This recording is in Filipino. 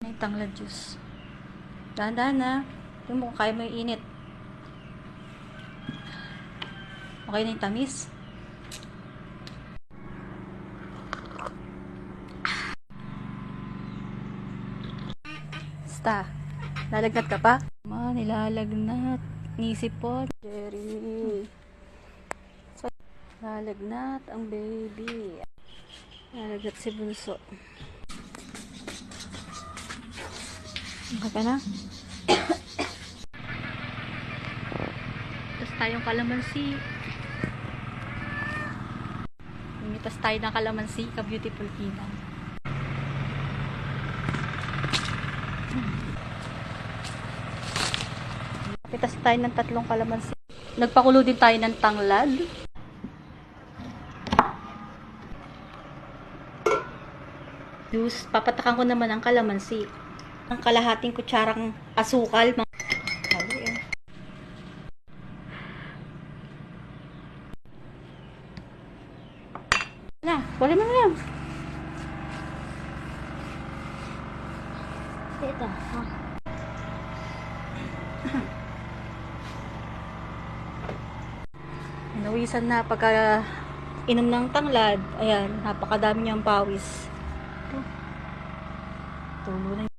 Yung tanglad juice. Dahan-dahan na. Yung mo kaya mo yung init. Okay na yung tamis. Basta. Lalagnat ka pa? Nilalagnat. Nisipon. Jerry. So, lalagnat ang baby. Lalagnat si Bunso. Okay ka na? Tapos tayong kalamansi. Umitas tayo ng kalamansi. Ka-beautiful pinang. Pitas tayo ng 3 kalamansi. Nagpakulo din tayo ng tanglad. Juice. Papatakan ko naman ang kalamansi. Ang kalahating kutsarang asukal. Na, wala mo na yan. Ito. Nawisan na pagka inom ng tanglad. Ayan, napakadami niyang pawis. Ito.